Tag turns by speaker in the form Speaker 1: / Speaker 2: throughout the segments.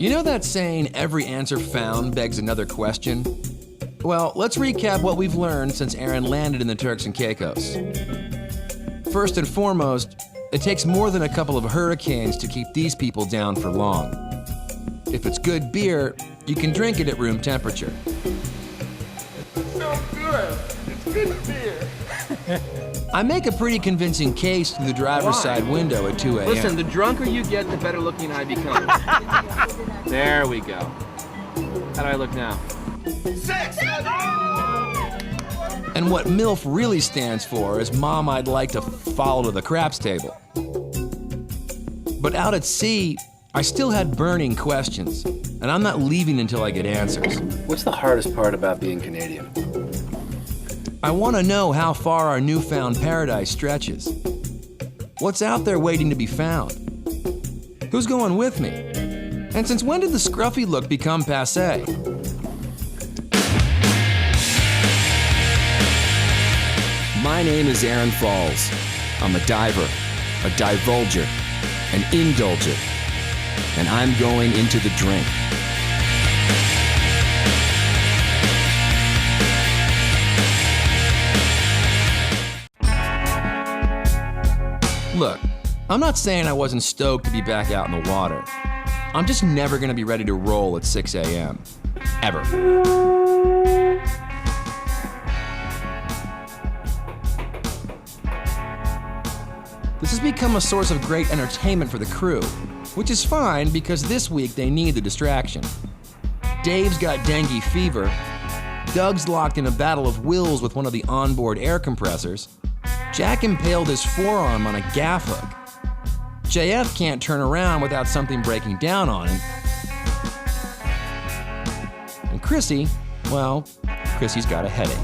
Speaker 1: You know that saying, every answer found begs another question? Well, let's recap what we've learned since Aaron landed in the Turks and Caicos. First and foremost, it takes more than a couple of hurricanes to keep these people down for long. If it's good beer, you can drink it at room temperature.
Speaker 2: So good. It's good beer.
Speaker 1: I make a pretty convincing case through the driver's side window at 2 a.m.
Speaker 3: Listen, the drunker you get, the better looking I become. There we go. How do I look now?
Speaker 1: And what MILF really stands for is Mom, I'd like to follow to the craps table. But out at sea, I still had burning questions, and I'm not leaving until I get answers.
Speaker 4: What's the hardest part about being Canadian?
Speaker 1: I want to know how far our newfound paradise stretches. What's out there waiting to be found? Who's going with me? And since when did the scruffy look become passé? My name is Aaron Falls. I'm a diver, a divulger, an indulger, and I'm going into the drink. Look, I'm not saying I wasn't stoked to be back out in the water. I'm just never gonna be ready to roll at 6 a.m. Ever. This has become a source of great entertainment for the crew, which is fine because this week they need the distraction. Dave's got dengue fever, Doug's locked in a battle of wills with one of the onboard air compressors, Jack impaled his forearm on a gaff hook, JF can't turn around without something breaking down on him, and Chrissy, well, Chrissy's got a headache.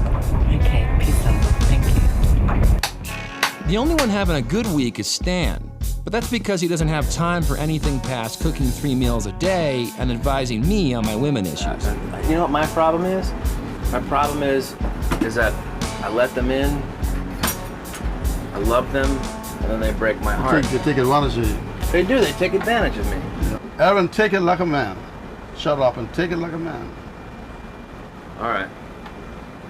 Speaker 5: Okay, peace out. Thank you.
Speaker 1: The only one having a good week is Stan, but that's because he doesn't have time for anything past cooking 3 meals a day and advising me on my women issues.
Speaker 4: You know what my problem is? My problem is that I let them in, I love them, and then they break my heart.
Speaker 2: They take advantage of you.
Speaker 4: They do, they take advantage of me.
Speaker 2: Aaron, take it like a man. Shut up and take it like a man.
Speaker 4: All right.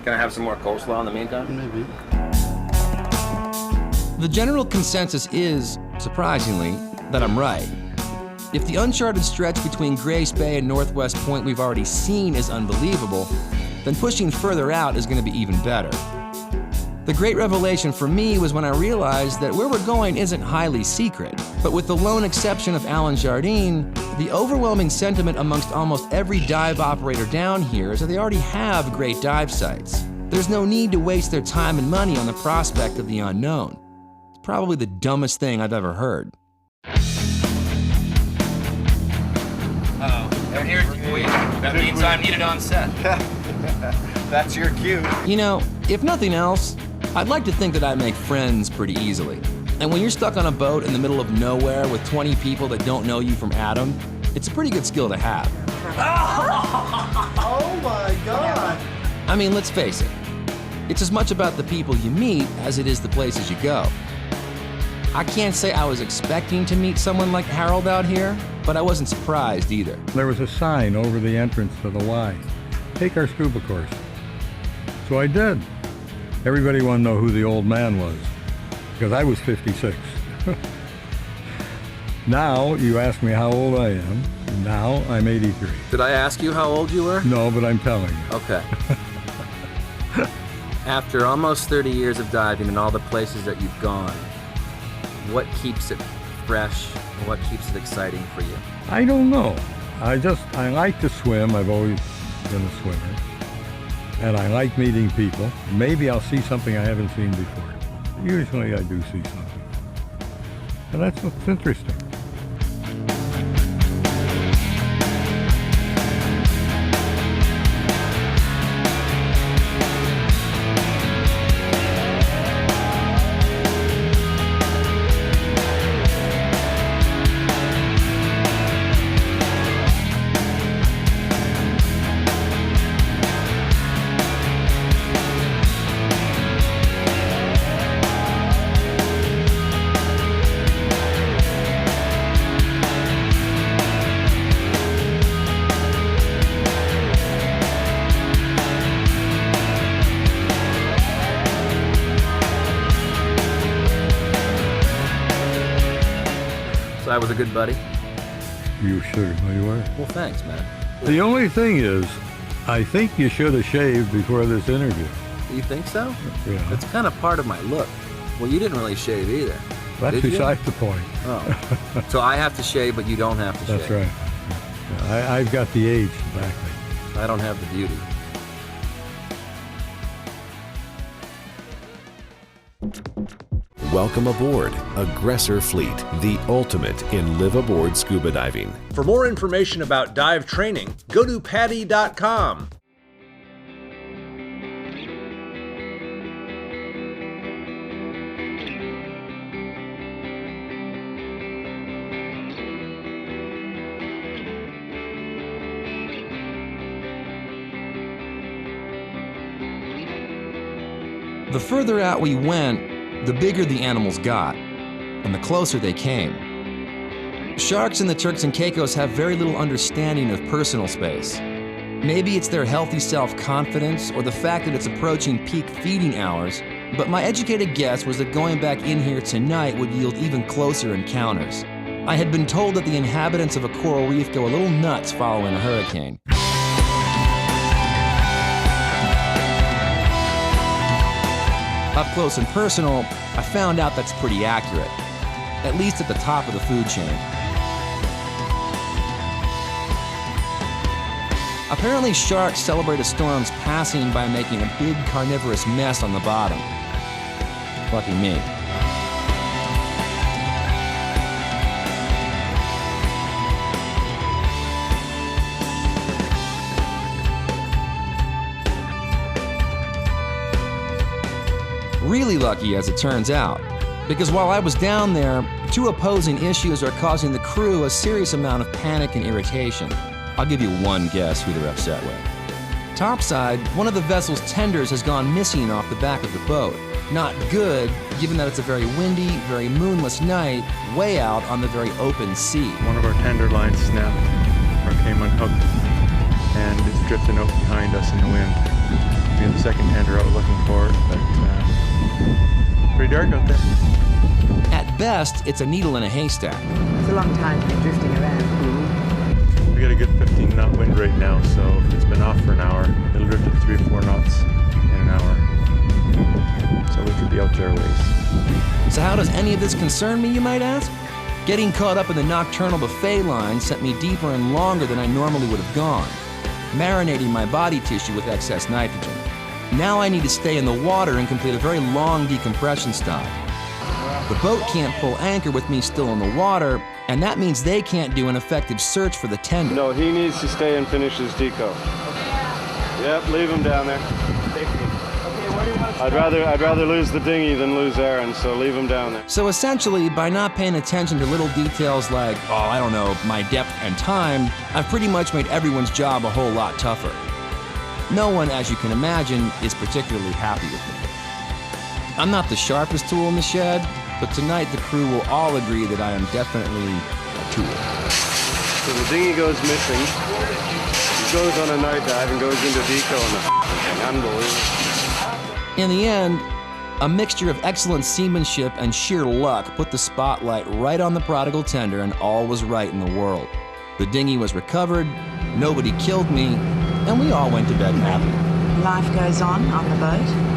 Speaker 4: Can I have some more coleslaw in the meantime?
Speaker 2: Maybe.
Speaker 1: The general consensus is, surprisingly, that I'm right. If the uncharted stretch between Grace Bay and Northwest Point we've already seen is unbelievable, then pushing further out is going to be even better. The great revelation for me was when I realized that where we're going isn't highly secret, but with the lone exception of Alan Jardine, the overwhelming sentiment amongst almost every dive operator down here is that they already have great dive sites. There's no need to waste their time and money on the prospect of the unknown. It's probably the dumbest thing I've ever heard.
Speaker 3: Uh-oh, they're here to wait. That means I'm needed on set.
Speaker 4: That's your cue.
Speaker 1: You know, if nothing else, I'd like to think that I make friends pretty easily. And when you're stuck on a boat in the middle of nowhere with 20 people that don't know you from Adam, it's a pretty good skill to have.
Speaker 2: Oh my God!
Speaker 1: I mean, let's face it. It's as much about the people you meet as it is the places you go. I can't say I was expecting to meet someone like Harold out here, but I wasn't surprised either.
Speaker 6: There was a sign over the entrance to the Y. Take our scuba course. So I did. Everybody wanted to know who the old man was, because I was 56. Now you ask me how old I am. Now I'm 83.
Speaker 1: Did I ask you how old you were?
Speaker 6: No, but I'm telling you.
Speaker 1: Okay. After almost 30 years of diving and all the places that you've gone, what keeps it fresh and what keeps it exciting for you?
Speaker 6: I don't know. I like to swim. I've always been a swimmer. And I like meeting people. Maybe I'll see something I haven't seen before. Usually I do see something. And that's what's interesting.
Speaker 1: was a good buddy?
Speaker 6: You certainly were.
Speaker 1: Well, thanks, man.
Speaker 6: The only thing is, I think you should have shaved before this interview.
Speaker 1: You think so?
Speaker 6: Yeah.
Speaker 1: That's kind of part of my look. Well, you didn't really shave either.
Speaker 6: That's
Speaker 1: Did you?
Speaker 6: besides the point.
Speaker 1: Oh. So I have to shave, but you don't have to
Speaker 6: That's
Speaker 1: shave.
Speaker 6: right. Yeah, I've got the age to back me.
Speaker 1: I don't have the beauty.
Speaker 7: Welcome aboard Aggressor Fleet, the ultimate in live-aboard scuba diving.
Speaker 8: For more information about dive training, go to PADI.com.
Speaker 1: The further out we went, the bigger the animals got, and the closer they came. Sharks in the Turks and Caicos have very little understanding of personal space. Maybe it's their healthy self-confidence or the fact that it's approaching peak feeding hours, but my educated guess was that going back in here tonight would yield even closer encounters. I had been told that the inhabitants of a coral reef go a little nuts following a hurricane. Up close and personal, I found out that's pretty accurate, at least at the top of the food chain. Apparently, sharks celebrate a storm's passing by making a big carnivorous mess on the bottom. Lucky me. Really lucky, as it turns out, because while I was down there, two opposing issues are causing the crew a serious amount of panic and irritation. I'll give you one guess who they're upset with. Topside, one of the vessel's tenders has gone missing off the back of the boat. Not good, given that it's a very windy, very moonless night, way out on the very open sea.
Speaker 9: One of our tender lines snapped or came unhooked, and it's drifting out behind us in the wind. We have the second tender out looking for it, but pretty dark out there.
Speaker 1: At best, it's a needle in a haystack.
Speaker 5: It's a long time to be drifting around.
Speaker 9: We got a good 15 knot wind right now, so it's been off for an hour. It'll drift at 3 or 4 knots in an hour. So we could be out there a ways.
Speaker 1: So how does any of this concern me, you might ask? Getting caught up in the nocturnal buffet line sent me deeper and longer than I normally would have gone, marinating my body tissue with excess nitrogen. Now I need to stay in the water and complete a very long decompression stop. The boat can't pull anchor with me still in the water, and that means they can't do an effective search for the tender.
Speaker 2: No, he needs to stay and finish his deco. Yep, leave him down there. I'd rather lose the dinghy than lose Aaron, so leave him down there.
Speaker 1: So essentially, by not paying attention to little details like, I don't know, my depth and time, I've pretty much made everyone's job a whole lot tougher. No one, as you can imagine, is particularly happy with me. I'm not the sharpest tool in the shed, but tonight the crew will all agree that I am definitely a tool.
Speaker 2: So the dinghy goes missing. He goes on a night dive and goes into deco on the thing. Unbelievable.
Speaker 1: In the end, a mixture of excellent seamanship and sheer luck put the spotlight right on the prodigal tender, and all was right in the world. The dinghy was recovered, nobody killed me, and we all went to bed happy.
Speaker 5: Life goes on the boat.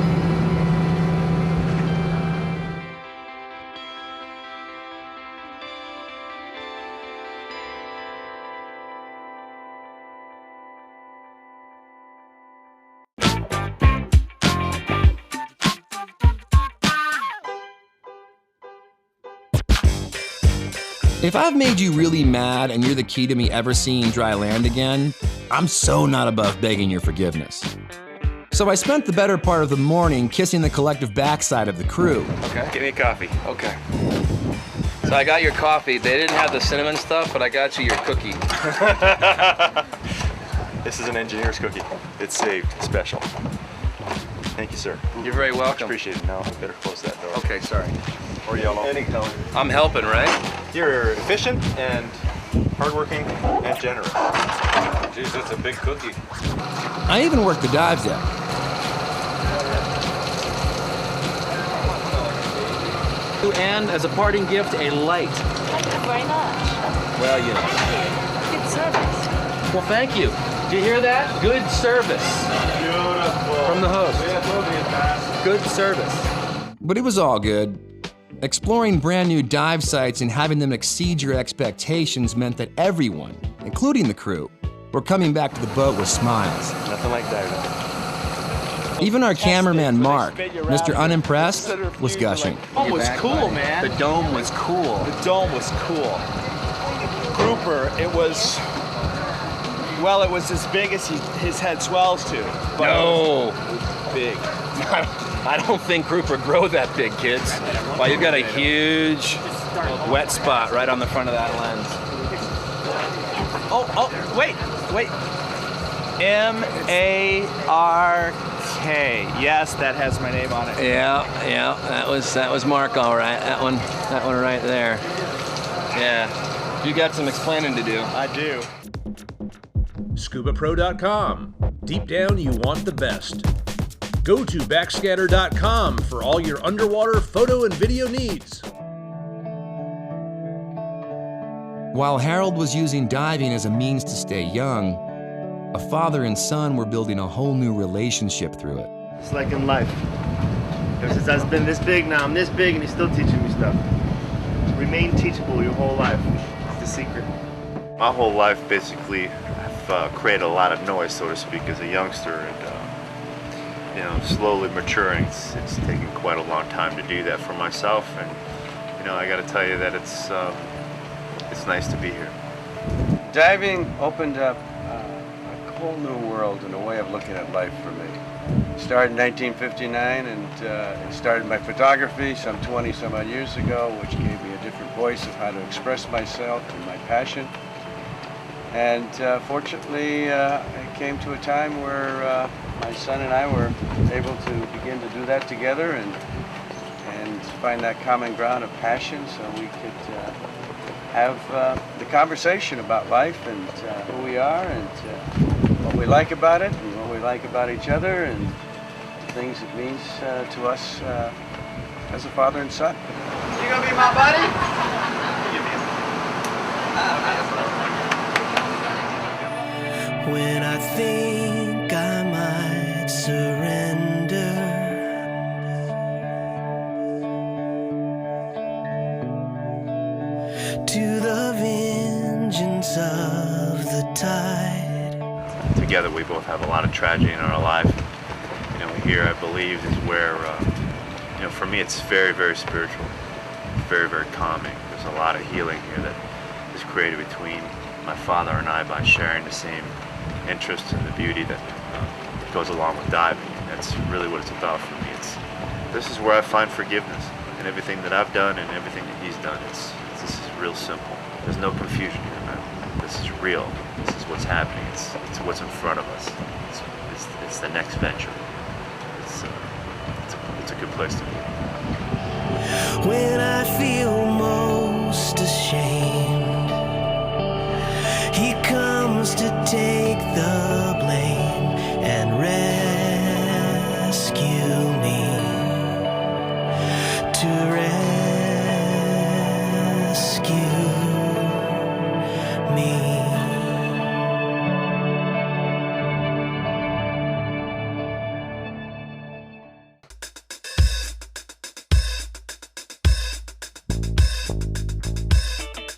Speaker 5: If I've made you really mad and you're the key to me ever seeing dry land again, I'm so not above begging your forgiveness. So I spent the better part of the morning kissing the collective backside of the crew.
Speaker 3: Okay. Give me a coffee. Okay. So I got your coffee. They didn't have the cinnamon stuff, but I got you your cookie.
Speaker 9: This is an engineer's cookie. It's saved, special. Thank you, sir.
Speaker 3: You're very
Speaker 9: Much
Speaker 3: welcome.
Speaker 9: appreciated. Now I better close that door.
Speaker 3: Okay, sorry.
Speaker 9: Or yellow. Any color.
Speaker 3: I'm helping, right?
Speaker 9: You're efficient and hardworking and generous.
Speaker 3: Jeez, that's a big cookie.
Speaker 1: I even worked the dive deck.
Speaker 3: And as a parting gift, a light.
Speaker 10: Thank you very much.
Speaker 4: Well, you know.
Speaker 10: Good service.
Speaker 4: Well, thank you. Did you hear that? Good service.
Speaker 2: Beautiful.
Speaker 4: From the host.
Speaker 2: Yeah, we'll be fast.
Speaker 4: Good service.
Speaker 1: But it was all good. Exploring brand new dive sites and having them exceed your expectations meant that everyone, including the crew, were coming back to the boat with smiles.
Speaker 2: Nothing like diving.
Speaker 1: Even our cameraman, Mark, Mr. Unimpressed, was gushing.
Speaker 11: The dome was cool, man.
Speaker 4: The dome was cool.
Speaker 11: The dome was cool. Grouper, it was, well, it was as big as his head swells to. But
Speaker 4: No.
Speaker 11: It was big.
Speaker 4: I don't think grouper grow that big, kids. Well, you've got a huge wet spot right on the front of that lens.
Speaker 11: Oh, wait. M-A-R-K. Yes, that has my name on it.
Speaker 4: Yeah, that was Mark, all right. That one right there. Yeah, you got some explaining to do.
Speaker 11: I do.
Speaker 8: ScubaPro.com. Deep down, you want the best. Go to backscatter.com for all your underwater photo and video needs.
Speaker 1: While Harold was using diving as a means to stay young, a father and son were building a whole new relationship through it.
Speaker 2: It's like in life. Ever since I've been this big, now I'm this big and he's still teaching me stuff. Remain teachable your whole life. It's the secret. My whole life, basically, I've created a lot of noise, so to speak, as a youngster, and slowly maturing. It's taken quite a long time to do that for myself, and I got to tell you that it's nice to be here.
Speaker 12: Diving opened up a whole new world and a way of looking at life for me. Started in 1959, and it started my photography some 20 some odd years ago, which gave me a different voice of how to express myself and my passion. And fortunately, it came to a time where my son and I were able to begin to do that together and find that common ground of passion, so we could have the conversation about life and who we are and what we like about it and what we like about each other and the things it means to us as a father and son.
Speaker 11: You gonna be my buddy?
Speaker 13: When I think I might surrender, to the vengeance of the tide.
Speaker 2: Together we both have a lot of tragedy in our life. Here I believe is where, for me it's very, very spiritual, very, very calming. There's a lot of healing here that is created between my father and I by sharing the same interest in the beauty that goes along with diving. And that's really what it's about for me. This is where I find forgiveness in everything that I've done and everything that he's done. This is real simple. There's no confusion here, man. This is real. This is what's happening. It's what's in front of us. It's the next venture. It's a good place to be.
Speaker 13: When I feel most ashamed, he comes to take the blame and rescue me, to rescue me.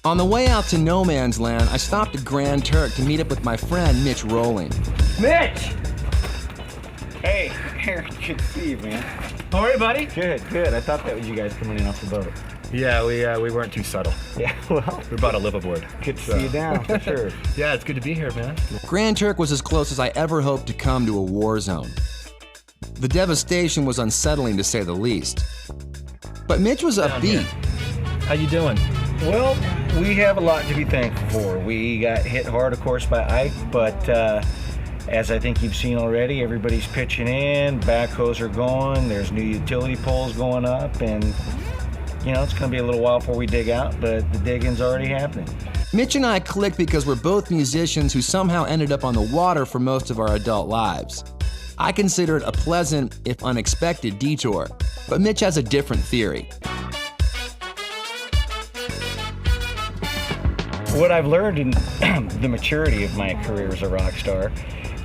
Speaker 1: On the way out to no man's land, I stopped at Grand Turk to meet up with my friend Mitch Rolling.
Speaker 14: Mitch! Hey, Aaron, good to see you, man. How are you, buddy? Good. I thought that was you guys coming in off the boat.
Speaker 15: Yeah, we weren't too subtle.
Speaker 14: Yeah, well.
Speaker 15: We're about to live aboard.
Speaker 14: Good to see you down, for sure.
Speaker 15: Yeah, it's good to be here, man.
Speaker 1: Grand Turk was as close as I ever hoped to come to a war zone. The devastation was unsettling, to say the least. But Mitch was upbeat.
Speaker 15: How you doing?
Speaker 14: Well, we have a lot to be thankful for. We got hit hard, of course, by Ike, but as I think you've seen already, everybody's pitching in, backhoes are going, there's new utility poles going up, and it's going to be a little while before we dig out, but the digging's already happening.
Speaker 1: Mitch and I clicked because we're both musicians who somehow ended up on the water for most of our adult lives. I consider it a pleasant, if unexpected, detour, but Mitch has a different theory.
Speaker 14: What I've learned in the maturity of my career as a rock star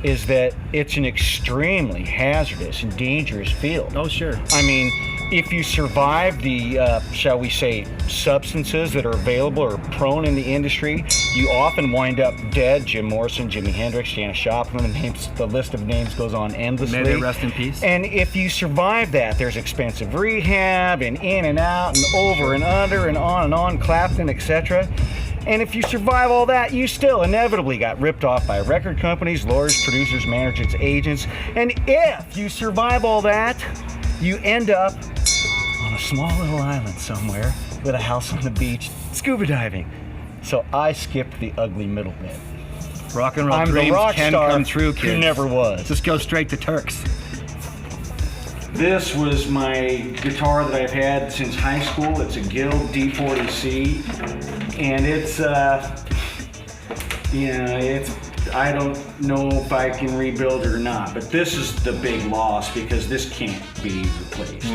Speaker 14: is that it's an extremely hazardous and dangerous field.
Speaker 15: Oh, sure.
Speaker 14: I mean, if you survive the, shall we say, substances that are available or prone in the industry, you often wind up dead. Jim Morrison, Jimi Hendrix, Janis Joplin, the list of names goes on endlessly.
Speaker 15: May they rest in peace.
Speaker 14: And if you survive that, there's expensive rehab and in and out and over and under and on, Clapton, etc. And if you survive all that, you still inevitably got ripped off by record companies, lawyers, producers, managers, agents. And if you survive all that, you end up on a small little island somewhere with a house on the beach, scuba diving. So I skipped the ugly middle bit.
Speaker 15: Rock and roll
Speaker 14: I'm
Speaker 15: dreams
Speaker 14: the rock
Speaker 15: can
Speaker 14: star
Speaker 15: come true,
Speaker 14: who
Speaker 15: kids.
Speaker 14: never was.
Speaker 15: Just go straight to Turks.
Speaker 14: This was my guitar that I've had since high school. It's a Guild D40C, and it's, I don't know if I can rebuild it or not, but this is the big loss because this can't be replaced.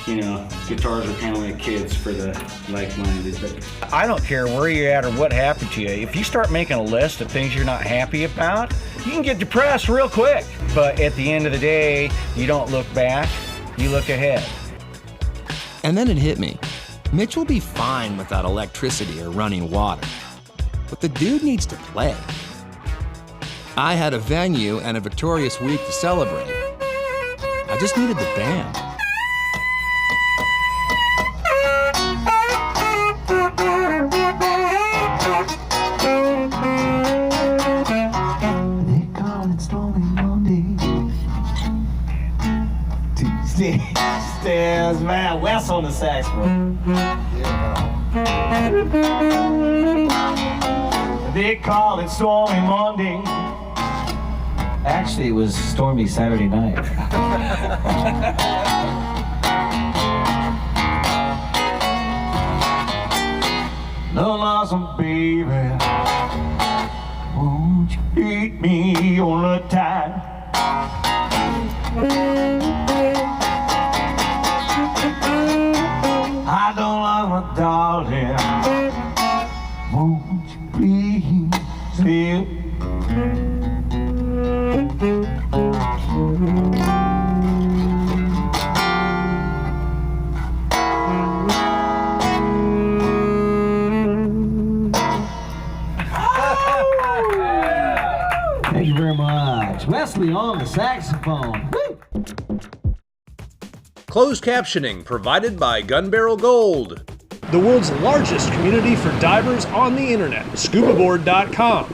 Speaker 14: You know, guitars are kind of like kids for the like-minded, but I don't care where you're at or what happened to you. If you start making a list of things you're not happy about, you can get depressed real quick. But at the end of the day, you don't look back, you look ahead.
Speaker 1: And then it hit me. Mitch will be fine without electricity or running water, but the dude needs to play. I had a venue and a victorious week to celebrate. I just needed the band.
Speaker 16: Stairs, man, Wes on the saxophone. They call it Stormy Monday. Actually, it was Stormy Saturday night. No lonesome baby, won't you beat me on the time? I don't love my darling. Won't you please stay? Thank you very much. Wesley on the saxophone. Woo!
Speaker 8: Closed captioning provided by Gun Barrel Gold. The world's largest community for divers on the internet, scubaboard.com.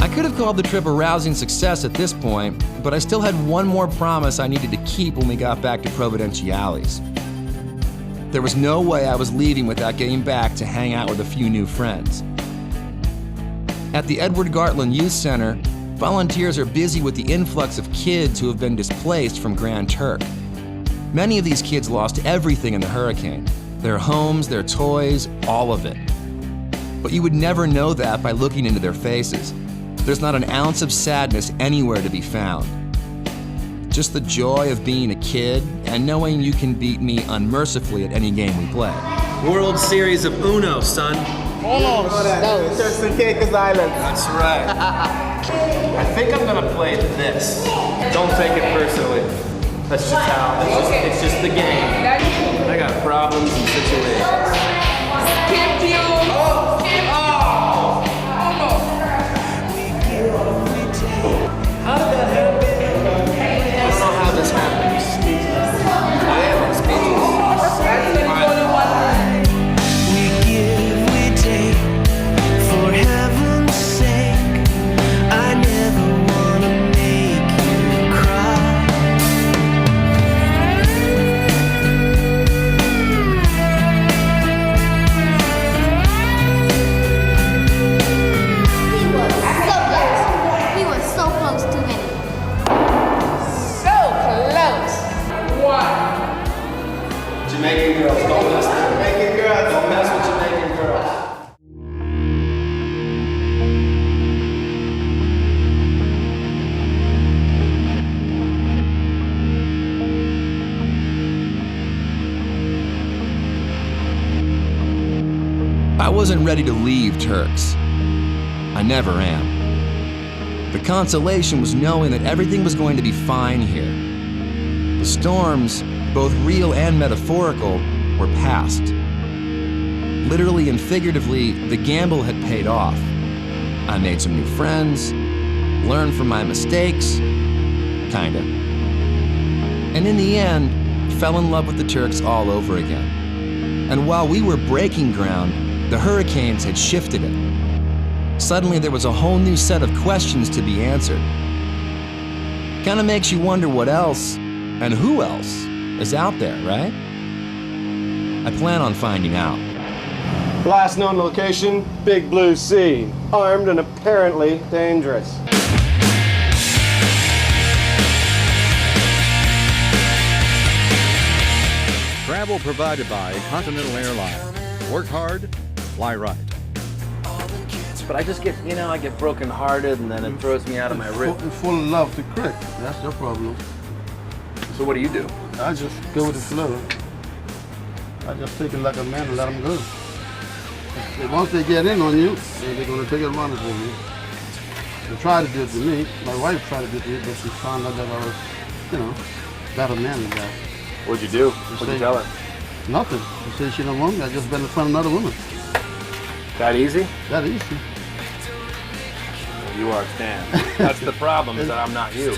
Speaker 1: I could have called the trip a rousing success at this point, but I still had one more promise I needed to keep when we got back to Providenciales. There was no way I was leaving without getting back to hang out with a few new friends. At the Edward Gartland Youth Center, volunteers are busy with the influx of kids who have been displaced from Grand Turk. Many of these kids lost everything in the hurricane. Their homes, their toys, all of it. But you would never know that by looking into their faces. There's not an ounce of sadness anywhere to be found. Just the joy of being a kid and knowing you can beat me unmercifully at any game we play.
Speaker 3: World Series of Uno, son.
Speaker 16: Hold on, Turks and Caicos Island.
Speaker 3: That's right. I think I'm gonna play this. Don't take it personally. That's just how, it's just the game. I got problems and situations.
Speaker 17: Skip you!
Speaker 3: How did that happen? I don't know how this happened. I am speechless.
Speaker 13: We give, we take, for heaven's sake. I never wanna make you cry.
Speaker 5: wasn't ready to leave Turks. I never am. The consolation was knowing that everything was going to be fine here. The storms, both real and metaphorical, were past. Literally and figuratively, the gamble had paid off. I made some new friends, learned from my mistakes, kinda. And in the end, fell in love with the Turks all over again. And while we were breaking ground, the hurricanes had shifted it. Suddenly there was a whole new set of questions to be answered. Kinda makes you wonder what else, and who else, is out there, right? I plan on finding out.
Speaker 3: Last known location, Big Blue Sea. Armed and apparently dangerous.
Speaker 18: Travel provided by Continental Airlines. Work hard, fly right.
Speaker 4: But I just get, I get brokenhearted and then it throws me out of my rhythm.
Speaker 19: You're full of love to crick. That's your problem.
Speaker 4: So what do you do?
Speaker 19: I just go with the flow. I just take it like a man and let them go. Once they get in on you, they're going to take advantage of you. They tried to do it to me. My wife tried to do it to me, but she found out that I was, better man than that.
Speaker 4: What'd you do? What'd you tell her?
Speaker 19: Nothing. She said she don't want me. I just been in front of another woman.
Speaker 4: That easy?
Speaker 19: That easy.
Speaker 4: You are Stan. That's the problem, is that I'm not you.